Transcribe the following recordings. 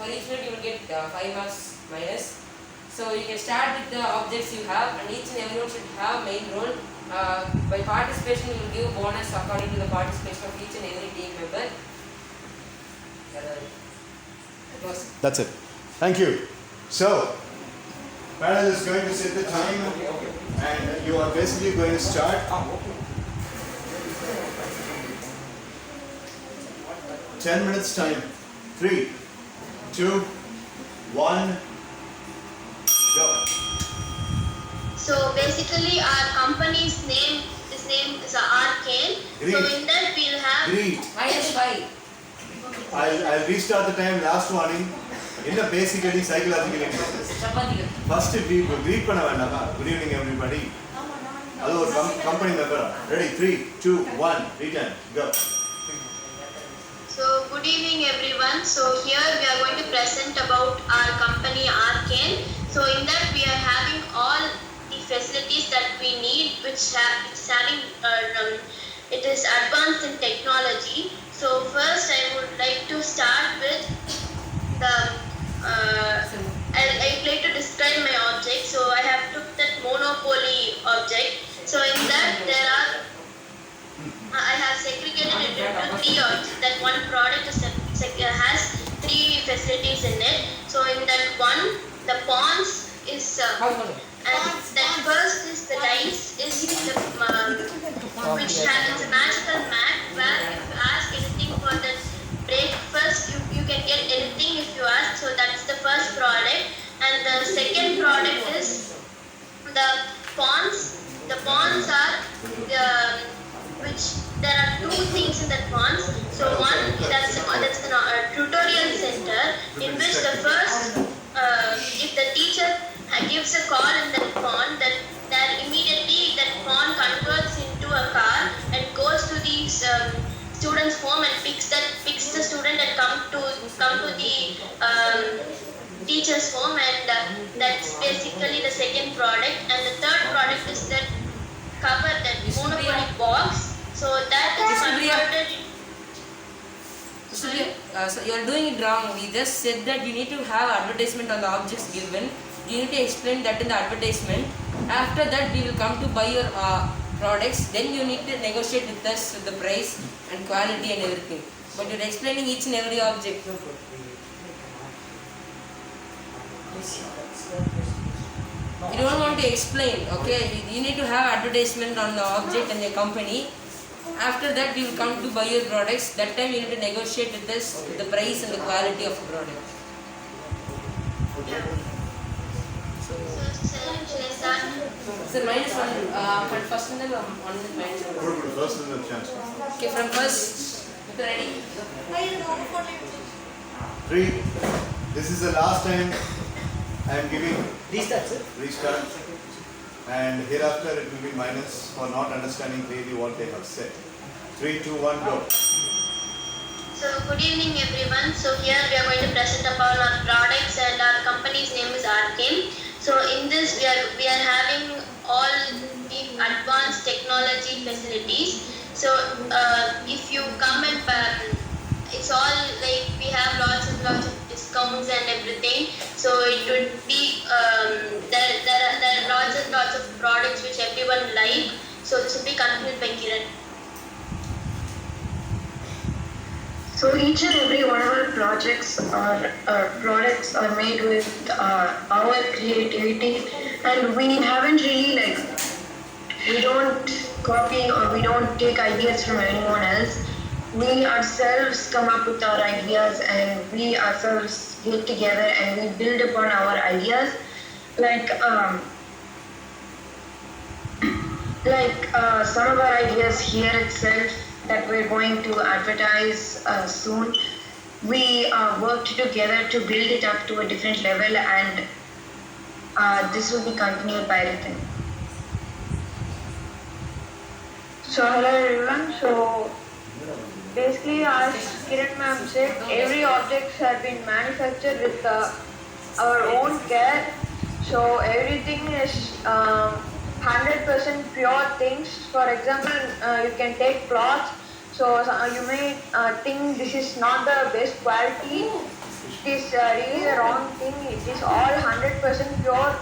For each unit you will get 5 marks minus. So you can start with the objects you have, and each and every one should have main role. By participation you will give bonus according to the participation of each and every team member. That's it. Thank you. So, panel is going to set the time, and you are basically going to start. 10 minutes time. 3, 2, 1, go. So basically our company's name is Arcane. Green. So in that we'll have Green. -5. I'll restart the time. Last warning. In the basically psychological analysis. Chapati. First we greet பண்ண வேண்டாமா? Good evening everybody. அது ஒரு company member. Ready? 3, 2, 1. Return. Go. So good evening everyone. So here we are going to present about our company Arcane. So in that we are having all the facilities that we need, which it's having it is advanced in technology. So first I would like to start with the I'd like to describe my object. So I have took that Monopoly object. So in that there are I have segregated it into 3 objects. That one product has 3 facilities in it. So in that one, the pawns is and that first is the dice is the which has a magical map where if you ask anything for the breakfast, you can get anything if you ask. So that's the first product, and the second product is the pawns. The pawns are the which there are 2 things in that pawns. So one that's the tutorial center in which the first if the teacher gives a call in that pawn, then immediately that pawn converts into a car and goes to the student's home and picks the student and come to the teacher's home, and that's basically the second product. And the third product is that cover, that Monopoly box. So that is converted. So you are doing it wrong. We just said that you need to have advertisement on the objects given. You need to explain that in the advertisement. After that we will come to buy your products. Then you need to negotiate with us with the price and quality and everything. But you are explaining each and every object. You don't want to explain, okay? You need to have advertisement on the object and your company. After that we will come to buy your products. That time you need to negotiate with us with the price and the quality of the product. So -1 from first and then one is -1. First is the chance. Okay, from first. Ready? 3. This is the last time I am giving restart, and hereafter it will be minus for not understanding clearly what they have said. 3, 2, 1, go. So good evening everyone. So here we are going to present about our products, and our company's name is Arcane. So in this we are having all the advanced technology facilities. So if you come and it's all like we have lots of discounts and everything. So it would be there are lots of products which everyone like. So this will be continued by Kiran. So each and every one of our projects or products are made with our creativity, and we haven't really we don't copy or we don't take ideas from anyone else. We ourselves come up with our ideas, and we ourselves get together and we build upon our ideas. Some of our ideas here itself that we're going to advertise soon. We worked together to build it up to a different level, and this will be continued by Ritin. So hello everyone. So basically, as Kiran ma'am said, every objects have been manufactured with our own care. So everything is 100% pure things. For example, you can take cloth. So you may think this is not the best quality, it is really a wrong thing. It is all 100% pure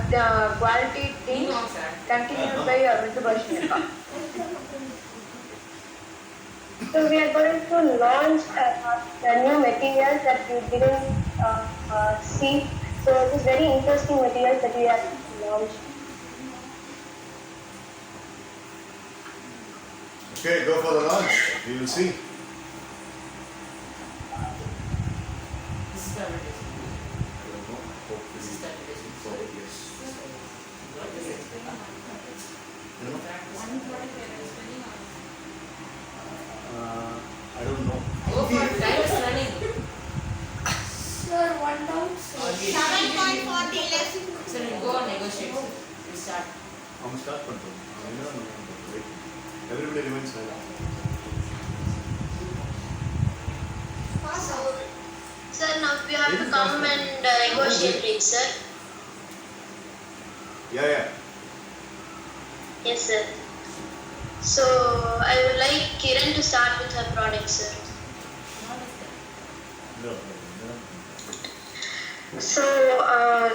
the quality things continued by Mr. Bashnika. So we are going to launch the new materials that we didn't see. So it is very interesting materials that we have launched. Okay, go for the launch. We will see. This is the advertisement. This is the advertisement. I don't know. Go for it. Time is running. Sir, one down. 7.40 less. Sir, you go and negotiate. Sir. We start. I'm start control. Wait. Everybody remains silent. Sir, now we have to come and negotiate it, sir. Yeah. Yes, sir. So I would like Kiran to start with her product, sir. So,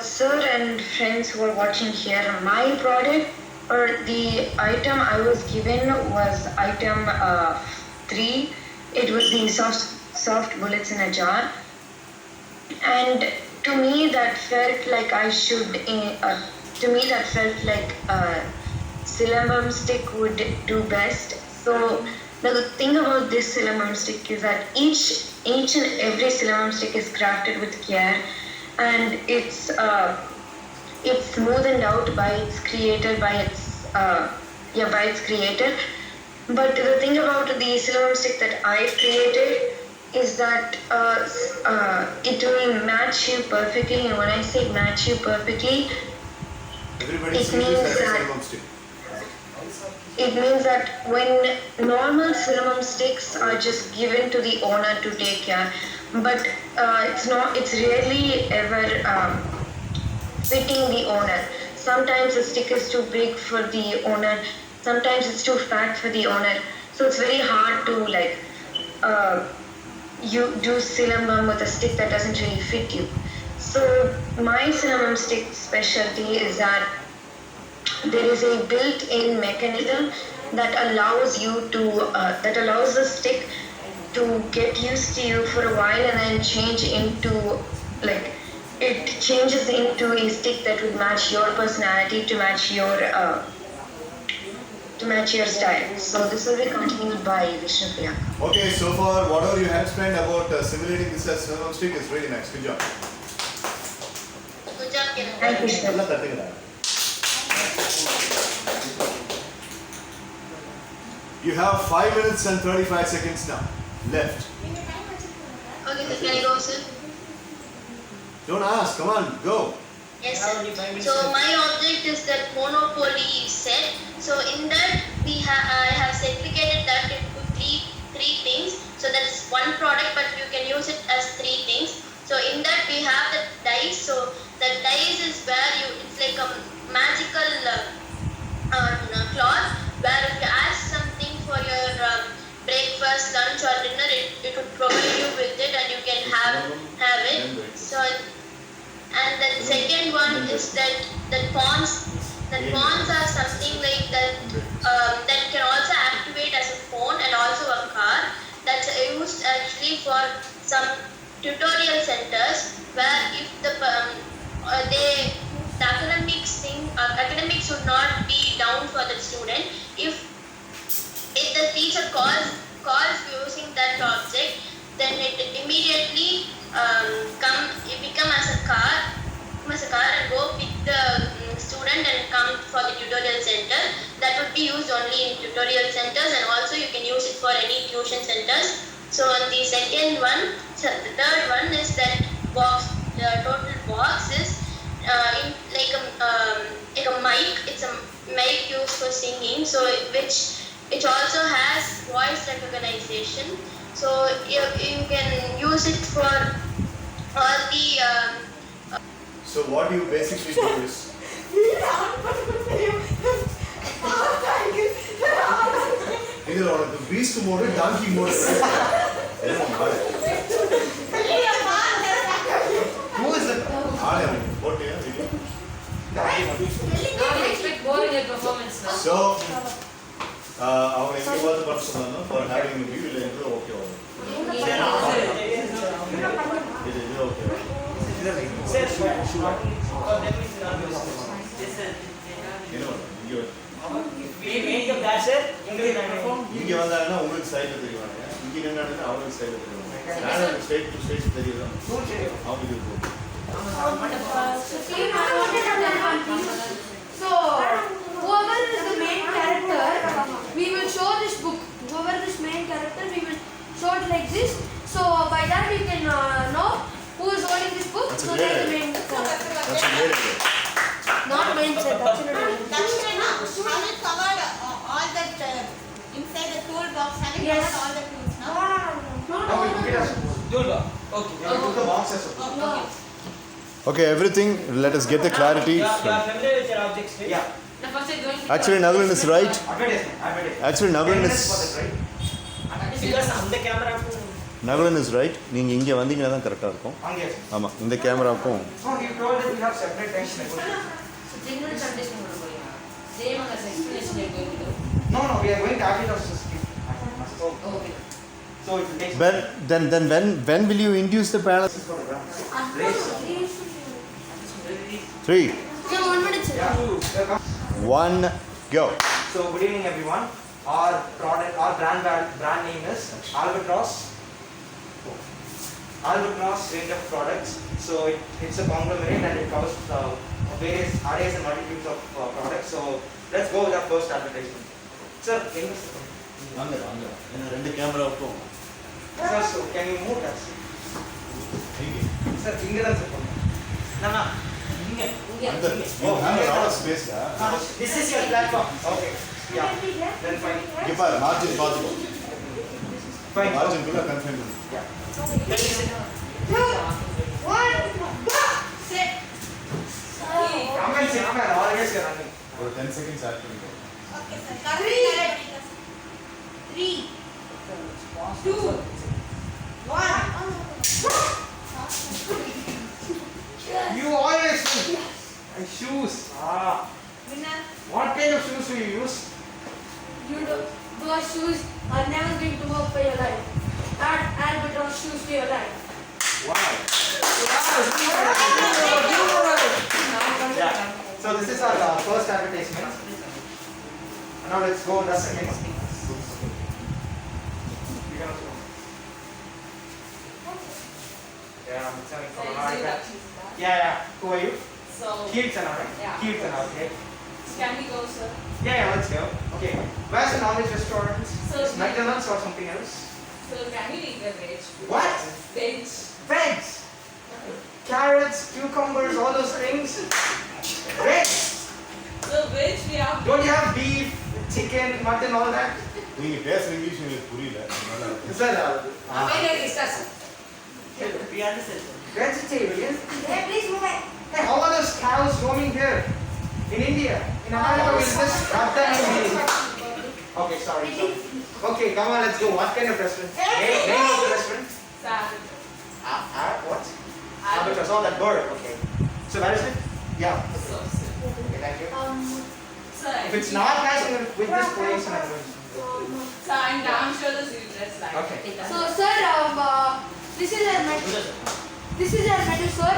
sir and friends who are watching here, my product or the item I was given was item 3. It was the soft bullets in a jar, and to me that felt like Silambam stick would do best. So the thing about this Silambam stick is that each and every Silambam stick is crafted with care, and it's smoothened out by its creator, by its creator. But the thing about the Silambam stick that I created is that it will match you perfectly, and when I say match you perfectly, Everybody It see means this as a that- minimum stick. it means that when normal cinnamon sticks are just given to the owner to take care, but it's rarely ever fitting the owner. Sometimes the stick is too big for the owner, sometimes it's too fat for the owner, so it's very hard to you do silambam with a stick that doesn't really fit you. So my silambam stick specialty is that there is a built-in mechanism that allows the stick to get used to you for a while and then it changes into a stick that would match your personality, to match your style. So this will be continued by Vishnupriya. Okay, so far whatever you have spent about simulating this as minimum stick is really nice. Good job. Good job, Kiran. Thank you, sir. நல்லா தட்டுங்கடா. You have 5 minutes and 35 seconds now left. Okay, sir, can I go, sir? Don't ask, come on, go. Yes, sir. So my object is that Monopoly set. So in that I have segregated that into three things. So that's one product, but you can use it as 3 things. So in that we have the dice. So the dice is where it's like a magical cloth where if you ask something for your breakfast, lunch or dinner, it would provide you with it and you can have it. So and then second one is that pawns. That pawns are something like that that can also activate as a phone and also a car. That's used actually for some tutorial centers where if the academics would not be down for the student. If the teacher calls using that object, then it immediately become as a car and go pick the student and come for the tutorial center. That would be used only in tutorial centers, and also you can use it for any tuition centers. So the third one is that box. The total box is like a mic. It's a mic used for singing. So which also has voice recognition. So you can use it for all the. So what you basically do is, either on the beast mode or donkey mode. much, sir. So, அவங்க எங்க பார்த்து பண்ண சொன்னாங்க for having a view இல்லை இது okay வரும். இது okay வரும். இங்க வந்தாங்கன்னா உங்களுக்கு சைடுல தெரிவாங்க, இங்க நின்னாங்கன்னா அவங்களுக்கு சைடுல தெரிவாங்க. நான் ஸ்ட்ரைட் டு ஸ்ட்ரைட் தெரியுது அவங்களுக்கு இருக்கும். So, whoever is the main character, we will show this book. Whoever is main character, we will show it like this. So, by that you can know who is holding this book. That's a So, great that's the idea. main character. That's a great idea. Not main sir, Dakshina. Dakshina, have you covered all that inside the toolbox? Have you Yes. covered all the tools now? Okay, everything. Let us get the clarity. familiar with your objects, right? Yeah. The first I'm going to Actually, Nagaland is right. Advertisement. Actually, Nagaland is Because on the camera. Nagaland is right. நீங்க இங்க வந்தீங்கன்னா தான் கரெக்டா இருக்கும். Ange. ஆமா, இந்த கேமராவுக்கும் No, you told that we have separate times negotiation. So, 10 minutes contestation கொடுக்க போறீங்க. Same as explanation you're going to do. No, we are going to actually also skip. So, Okay. so it will take. when will you induce the panel? This is for the graph. 3, Okay, 1 minute sir. Yeah. 1, go. So good evening everyone. Our brand name is Albatross. Albatross range of products. So it's a conglomerate and it covers various arrays and multitudes of products. So let's go with our first advertisement. Sir, வாங்க வாங்க. என்ன ரெண்டு கேமராவுக்கும் sir, so can you move that? Sir, finger and sir. No. அந்த you have a lot of space da. This is your platform. Okay. Yeah. Then fine. இங்க பாரு margin பாத்துக்கோ. Fine. Margin குள்ள confine பண்ணு. Yeah. 2, 1, go! Sit. Come and sit, man. Always you're running. ஒரு 10 seconds add பண்ணிக்கோ. Okay, sir. Correct. 3, 2, 1. You always my shoes. Winner. What kind of shoes do you use? You do, those shoes are never going to work for your life. Add Albatross shoes to your life. Wow. Yeah. So this is our first advertisement. Now let's go the second. You can also go. Yeah, I'm telling So, you. you see that? Yeah. Who are you? So, Kirtana, right? Yeah. Kirtana, okay. can we go, sir? Yeah, let's go. Okay. Where's the knowledge restaurant? So, Is McDonald's or something else? So, can we eat the veg? What? Veg. Veg. Carrots, cucumbers, all those things. Veg. So, veg we have. Don't you have beef, chicken, mutton, all that? நீங்க பேசுற English எனக்கு புரியல. அதனால Sir, We understand. vegetarian. Hey, please move it. Hey, how are those cows roaming here? In India? In America, we'll just wrap them in the... Okay, sorry. Okay, come on, let's go. What kind of restaurant? Name of the restaurant? Salad. What? Because all that bird. Okay. So where is it? Yeah. So, Okay, thank you. sir, If it's not nice, I'm going to quit this place and I'm going to... so I'm damn sure the series like. Okay. So, sir, this is our metal. This is our metal, sir.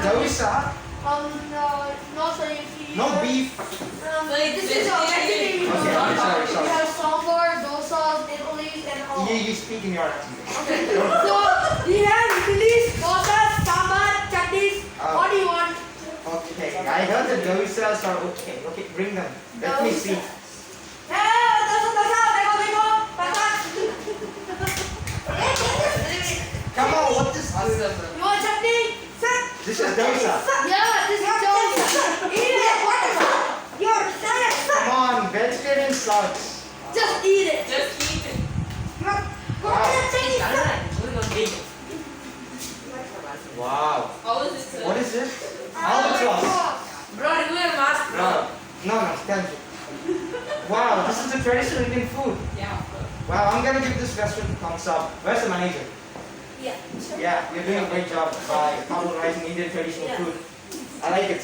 Dawisa, No, sir. no beef. This is our vegetarian. Okay, sorry. We have sambar, dosa, idlis, and all. You speak in your accent. Okay. So we have idlis, dosas, sambar, chutneys. What do you want? Okay, I heard the Dawisas are okay. Okay, bring them. Let me see. Hey, dosa, dekho. Come on, what is this? You want chutney? Sir. This is Dawisa. Yeah, this is dosa. Eat it. You're sad. Come on, vegetarian slugs. Just eat it. Just eat it. Wow. How is it, sir? What is it? Albatross. Bro, remove your mask, bro. No, thank you. Wow, this is the traditional Indian food. Yeah, of course. Wow, I'm gonna give this restaurant a thumbs up. Where's the manager? Yeah. Yeah, you're doing a great job by popularizing Indian traditional food. I like it.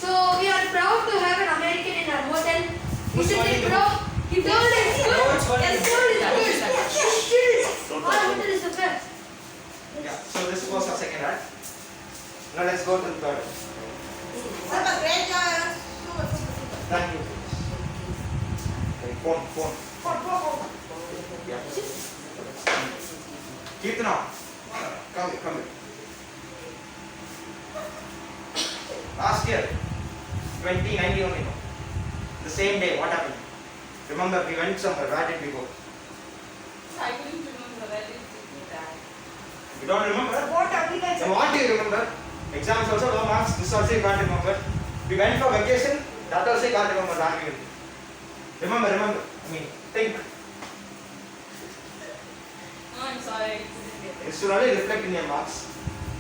So we are proud to have an American in our hotel. Is it it, bro? He told it's good. No, it's funny. He told it's good. Hospital is the best. Yeah, so this was our second art. Now let's go to the third. Sir, but great job. Super, super, super. Thank you. Okay, phone. Yeah. Kirtana, come here. Last year, 2019 only, no? The same day, what happened? Remember, we went somewhere. Where did we go? I couldn't remember where did we go. You don't remember? What agriculture? Then what do you remember? Exams also low marks. This also you can't remember. We went for vacation. That also you can't remember. Where we went. Remember. I mean, think. No, I'm sorry. I couldn't get it. It should only reflect in your marks.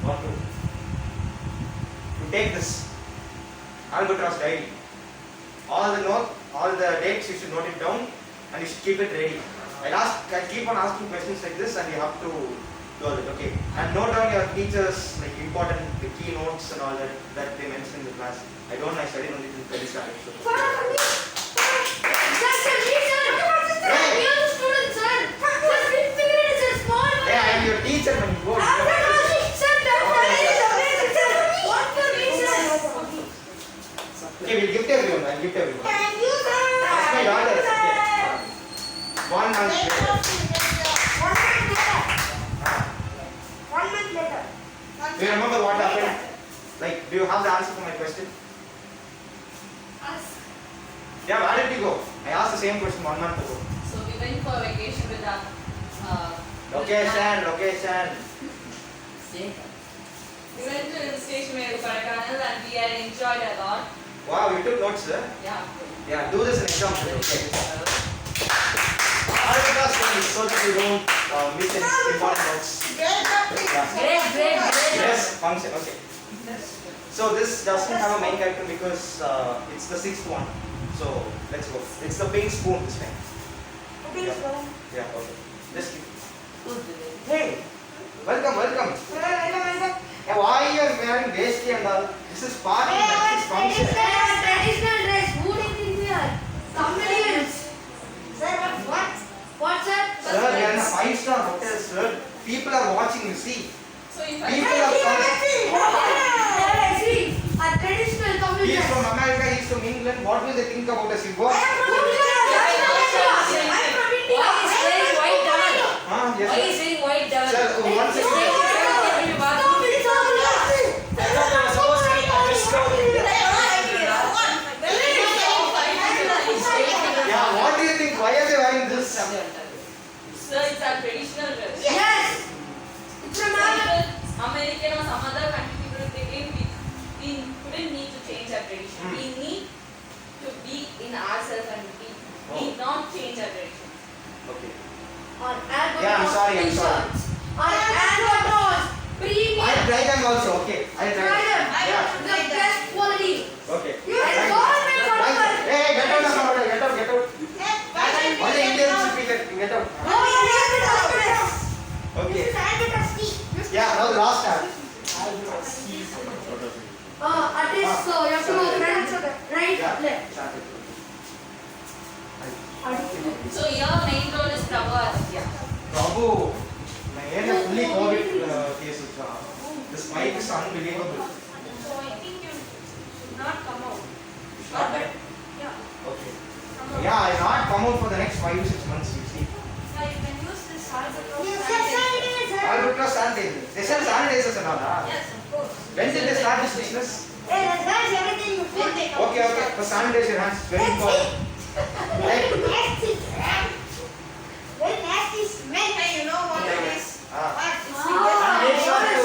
What to? You take this. Albatross diary. All the dates you should note it down and you should keep it ready. I keep on asking questions like this and you have to do it, okay? And note down your teachers, like important, the keynotes and all that they mentioned in the class. I studied only till very starting. So. Yeah, I am your teacher when you go. Okay, we'll gift everyone. I'll gift everyone. Thank you, sir. That's my daughter. Okay. 1 month Great later. job, sir. 1 month later. Do you remember what happened? Like, do you have the answer for my question? Us. Yeah, where did we go? I asked the same question 1 month ago. So we went for vacation with our Location. We went to the station where Kodaikanal and we had enjoyed a lot. Wow, you took notes, sir. Yeah. Yeah, do this in example. Okay. Albatross studies so that you don't miss any important notes. Great job, Yeah. Great. Yes, function. Okay. So this doesn't have a main character because it's the 6th one. So let's go. It's the pink spoon this time. Yeah. Okay. Just keep. Hey, welcome. Hey, why you are wearing vesty and all? This is party. This is function. Traditional dress. Who did it here? Comedians. Sir, what? What's that? Sir, we are in a 5-star hotel, sir. People are watching. You see. So if People are coming. See, a traditional He is comedian. from America. He is from England. What will they think about us? You go. I'm from India. Why is wearing white towel? Yes. Why is wearing white towel? Sir, one second. Yeah, what do you think? Why are they wearing this? Sir, it's our traditional dress. Yes. It's from America. American or some other country people, they came, we couldn't need to change our tradition. We need to be in ourselves and we need not change our tradition. Okay. On Albatross Yeah, I'm sorry. t-shirts. On Albatross premium. I'll try them also. Okay. I'll try Try them. them. Yeah. The best quality. Okay. You Thank are you. government Thank you. worker. Hey, get out of the hotel. Get out. Only Indians should be get out. No, you are the Albatross. Okay. This is Albatross tea. Yeah, now the last tab. Artist, so you have to go right, Yeah. left. Start it. So your main role is Prabhu Aditya. Prabhu, my area fully COVID cases. The spike is unbelievable. So I think you should not come out. Not bad. Yeah. Okay. Yeah, I'll not come out for the next 5 to 6 months. You see. So you can use this Albatross. Albatross sanitizer. They sell sanitizers and all. Yes, of course. When did they start this business? Okay. For sanitize your hands, very important. Right? Hey, you know what it is? And they have to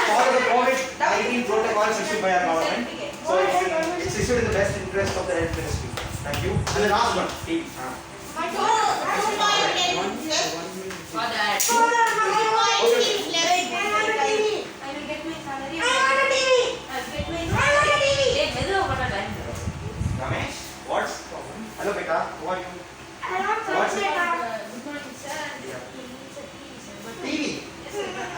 follow the COVID-19 protocols issued by our government. So it's issued in the best interest of the health ministry. Thank you. And the last one, TV. For that. I will get my salary. Hey, மெதுவா பண்ண time. Ramesh, what's hello beta, who are you? What's Good morning, sir. Yeah. He needs a TV, sir. But TV. yes, sir, but I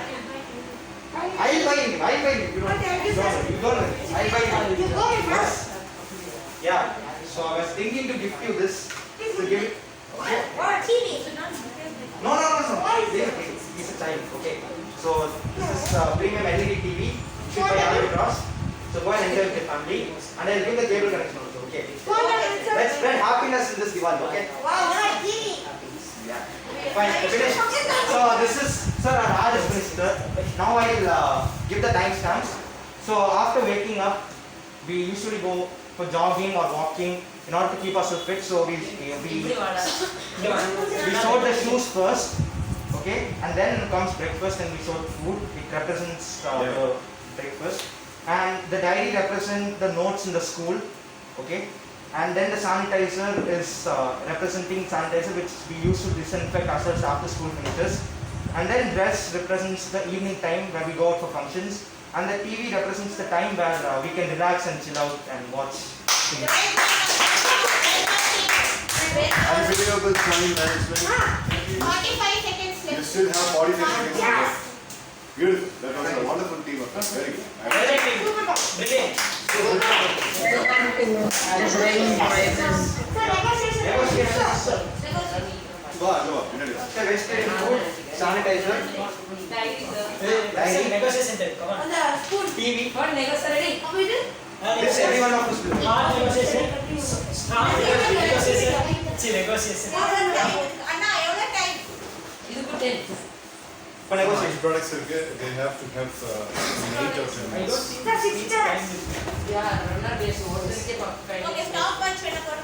will buy him. I'll buy him. You don't worry. I'll buy him. You go first. Yeah. So I was thinking to gift you this. To give it. Okay. No. He's a child. Okay. So this is premium LED TV. Issued by Alloy Cross. So go and enjoy with your family. And I'll give the cable connection also. Okay. Let's spread happiness in this Diwali. Okay. Yeah. Fine. Finish. So this is sir our Raj is finished, sir. Now I'll give the timestamps. So after waking up, we usually go for jogging or walking in order to keep ourselves fit. So we sort the shoes first, okay, and then comes breakfast and we sort food. It represents the breakfast, and the diary represents the notes in the school, okay, and then the sanitizer is representing sanitizer which we use to disinfect ourselves after school finishes, and then dress represents the evening time where we go out for functions. And the TV represents the time where we can relax and chill out and watch things. Unbelievable time management. 45 seconds You left. still have 45 seconds left. Beautiful. That was a wonderful team effort. Very good. Brilliant. It is very enjoyable. Go on. The vegetarian food, sanitizer, Diary. Negotiation center. Come on. On the spoon. TV. What negotiation? How is it? This every one of us will do. Hard negotiation. Strong negotiation. See negotiation. This is good 10. For negotiation. These products are good. They have to have 8 or 10 I don't minutes. think it's time. Yeah, runner base. What is the kind of- Okay, stop watch when I got